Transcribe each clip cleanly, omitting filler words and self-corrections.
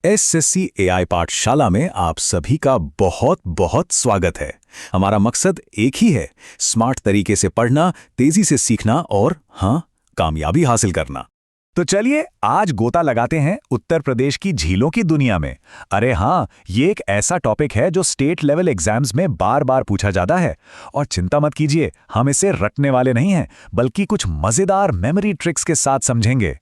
SSC AI पाठशाला में आप सभी का बहुत बहुत स्वागत है। हमारा मकसद एक ही है, स्मार्ट तरीके से पढ़ना, तेजी से सीखना और कामयाबी हासिल करना। तो चलिए आज गोता लगाते हैं उत्तर प्रदेश की झीलों की दुनिया में। अरे ये एक ऐसा टॉपिक है जो स्टेट लेवल एग्जाम्स में बार बार पूछा जाता है। और चिंता मत कीजिए, हम इसे रटने वाले नहीं हैं, बल्कि कुछ मजेदार मेमोरी ट्रिक्स के साथ समझेंगे।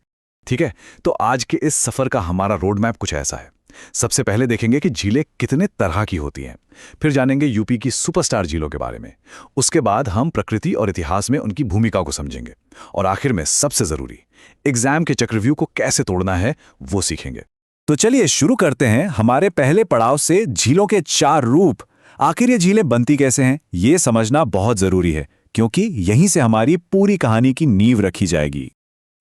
ठीक है, तो आज के इस सफर का हमारा रोड मैप कुछ ऐसा है। सबसे पहले देखेंगे कि झीलें कितने तरह की होती हैं, फिर जानेंगे यूपी की सुपरस्टार झीलों के बारे में। उसके बाद हम प्रकृति और इतिहास में उनकी भूमिका को समझेंगे, और आखिर में सबसे जरूरी, एग्जाम के चक्रव्यूह को कैसे तोड़ना है वो सीखेंगे। तो चलिए शुरू करते हैं हमारे पहले पड़ाव से, झीलों के 4 रूप। आखिर ये झीलें बनती कैसे हैं, ये समझना बहुत जरूरी है, क्योंकि यहीं से हमारी पूरी कहानी की नींव रखी जाएगी।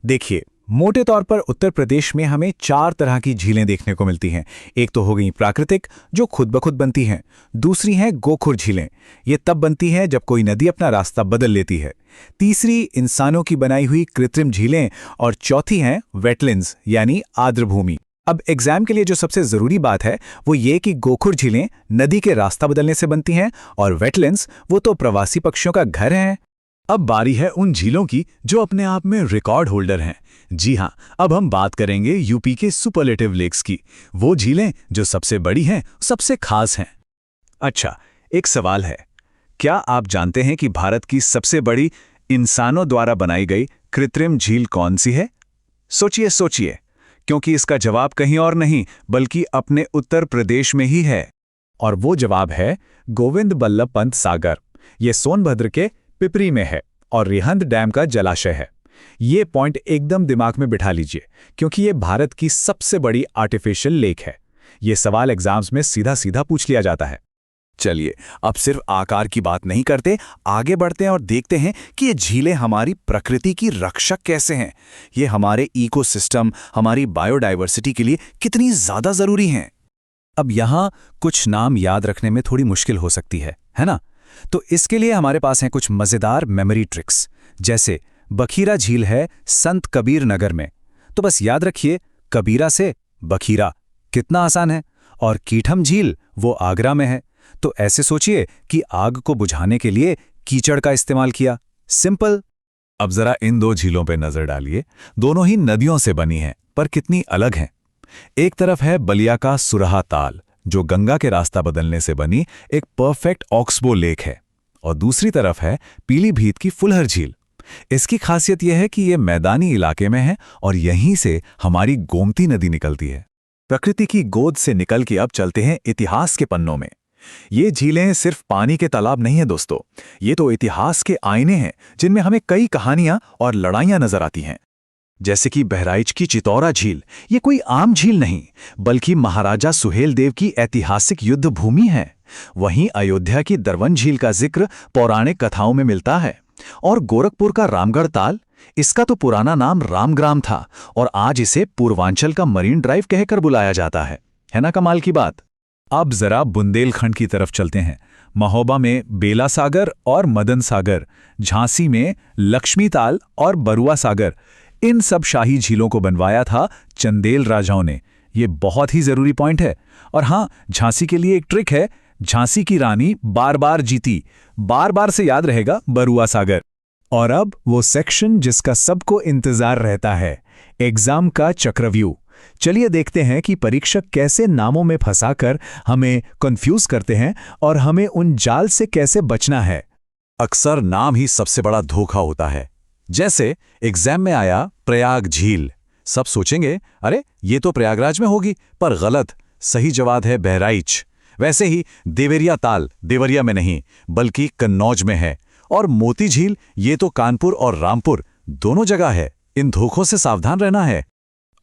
देखिए, मोटे तौर पर उत्तर प्रदेश में हमें 4 तरह की झीलें देखने को मिलती हैं। एक तो हो गई प्राकृतिक, जो खुद ब खुद बनती हैं। दूसरी हैं गोखुर झीलें, ये तब बनती हैं जब कोई नदी अपना रास्ता बदल लेती है। तीसरी इंसानों की बनाई हुई कृत्रिम झीलें, और चौथी हैं वेटलैंड्स यानी आर्द्रभूमि। अब एग्जाम के लिए जो सबसे जरूरी बात है वो ये कि गोखुर झीलें नदी के रास्ता बदलने से बनती हैं, और वेटलैंड्स वो तो प्रवासी पक्षियों का घर हैं। अब बारी है उन झीलों की जो अपने आप में रिकॉर्ड होल्डर हैं। जी हां, अब हम बात करेंगे यूपी के सुपरलेटिव लेक्स की, वो झीलें जो सबसे बड़ी हैं, सबसे खास हैं। अच्छा, एक सवाल है, क्या आप जानते हैं कि भारत की सबसे बड़ी इंसानों द्वारा बनाई गई कृत्रिम झील कौन सी है? सोचिए सोचिए, क्योंकि इसका जवाब कहीं और नहीं बल्कि अपने उत्तर प्रदेश में ही है। और वो जवाब है गोविंद बल्लभ पंत सागर। ये सोनभद्र के पिपरी में है और रिहंद डैम का जलाशय है। ये पॉइंट एकदम दिमाग में बिठा लीजिए, क्योंकि ये भारत की सबसे बड़ी आर्टिफिशियल लेक है। ये सवाल एग्जाम्स में सीधा सीधा पूछ लिया जाता है। चलिए, अब सिर्फ आकार की बात नहीं करते, आगे बढ़ते हैं और देखते हैं कि ये झीलें हमारी प्रकृति की रक्षक कैसे हैं। ये हमारे इकोसिस्टम, हमारी बायोडाइवर्सिटी के लिए कितनी ज्यादा जरूरी हैं। अब यहाँ कुछ नाम याद रखने में थोड़ी मुश्किल हो सकती है ना? तो इसके लिए हमारे पास हैं कुछ मजेदार मेमोरी ट्रिक्स। जैसे बखीरा झील है संत कबीर नगर में, तो बस याद रखिए कबीरा से बखीरा, कितना आसान है। और कीठम झील वो आगरा में है, तो ऐसे सोचिए कि आग को बुझाने के लिए कीचड़ का इस्तेमाल किया। सिंपल। अब जरा इन 2 झीलों पे नजर डालिए। दोनों ही नदियों से बनी हैं, पर कितनी अलग हैं। एक तरफ है बलिया का सुरहा ताल, जो गंगा के रास्ता बदलने से बनी एक परफेक्ट ऑक्सबो लेक है, और दूसरी तरफ है पीलीभीत की फुलहर झील। इसकी खासियत यह है कि यह मैदानी इलाके में है और यहीं से हमारी गोमती नदी निकलती है। प्रकृति की गोद से निकल के अब चलते हैं इतिहास के पन्नों में। ये झीलें सिर्फ पानी के तालाब नहीं है दोस्तों, ये तो इतिहास के आईने हैं, जिनमें हमें कई कहानियां और लड़ाइयां नजर आती हैं। जैसे कि बहराइच की चितौरा झील, ये कोई आम झील नहीं बल्कि महाराजा सुहेलदेव की ऐतिहासिक युद्ध भूमि है। वहीं अयोध्या की दरवन झील का जिक्र पौराणिक कथाओं में मिलता है। और गोरखपुर का रामगढ़ ताल, इसका तो पुराना नाम रामग्राम था और आज इसे पूर्वांचल का मरीन ड्राइव कहकर बुलाया जाता है ना? कमाल की बात। अब जरा बुंदेलखंड की तरफ चलते हैं। महोबा में बेला सागर और मदन सागर, झांसी में लक्ष्मी ताल और बरुआ सागर, इन सब शाही झीलों को बनवाया था चंदेल राजाओं ने। ये बहुत ही जरूरी पॉइंट है। और झांसी के लिए एक ट्रिक है, झांसी की रानी बार बार जीती, बार बार से याद रहेगा बरुआ सागर। और अब वो सेक्शन जिसका सबको इंतजार रहता है, एग्जाम का चक्रव्यूह। चलिए देखते हैं कि परीक्षक कैसे नामों में फंसाकर हमें कंफ्यूज करते हैं और हमें उन जाल से कैसे बचना है। अक्सर नाम ही सबसे बड़ा धोखा होता है। जैसे एग्जाम में आया प्रयाग झील, सब सोचेंगे अरे ये तो प्रयागराज में होगी, पर गलत, सही जवाब है बहराइच। वैसे ही देवरिया ताल देवरिया में नहीं बल्कि कन्नौज में है, और मोती झील ये तो कानपुर और रामपुर दोनों जगह है। इन धोखों से सावधान रहना है।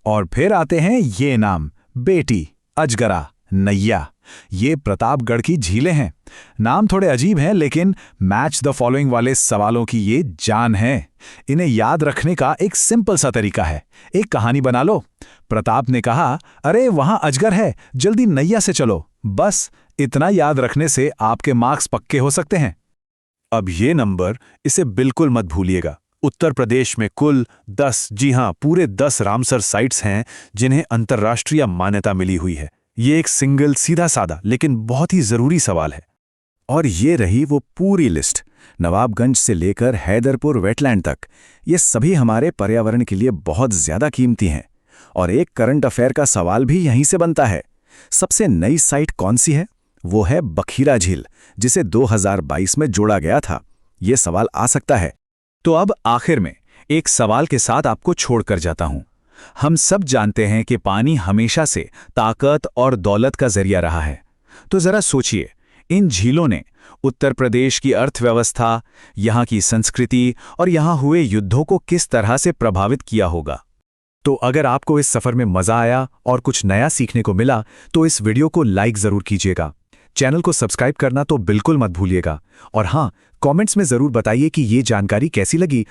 और फिर आते हैं ये नाम, बेटी, अजगरा, नैया, ये प्रतापगढ़ की झीलें हैं। नाम थोड़े अजीब हैं, लेकिन मैच द फॉलोइंग वाले सवालों की ये जान है। इन्हें याद रखने का एक सिंपल सा तरीका है, एक कहानी बना लो। प्रताप ने कहा अरे वहां अजगर है, जल्दी नैया से चलो। बस इतना याद रखने से आपके मार्क्स पक्के हो सकते हैं। अब ये नंबर, इसे बिल्कुल मत भूलिएगा। उत्तर प्रदेश में कुल 10, जी हाँ, पूरे 10 रामसर साइट्स हैं जिन्हें अंतर्राष्ट्रीय मान्यता मिली हुई है। ये एक सिंगल सीधा साधा लेकिन बहुत ही जरूरी सवाल है। और ये रही वो पूरी लिस्ट, नवाबगंज से लेकर हैदरपुर वेटलैंड तक। ये सभी हमारे पर्यावरण के लिए बहुत ज्यादा कीमती हैं। और एक करंट अफेयर का सवाल भी यहीं से बनता है। सबसे नई साइट कौन सी है? वो है बखीरा झील, जिसे 2022 में जोड़ा गया था। ये सवाल आ सकता है। तो अब आखिर में एक सवाल के साथ आपको छोड़कर जाता हूं। हम सब जानते हैं कि पानी हमेशा से ताकत और दौलत का जरिया रहा है। तो जरा सोचिए, इन झीलों ने उत्तर प्रदेश की अर्थव्यवस्था, यहाँ की संस्कृति और यहाँ हुए युद्धों को किस तरह से प्रभावित किया होगा। तो अगर आपको इस सफर में मजा आया और कुछ नया सीखने को मिला तो इस वीडियो को लाइक जरूर कीजिएगा। चैनल को सब्सक्राइब करना तो बिल्कुल मत भूलिएगा। और हाँ, कमेंट्स में जरूर बताइए कि ये जानकारी कैसी लगी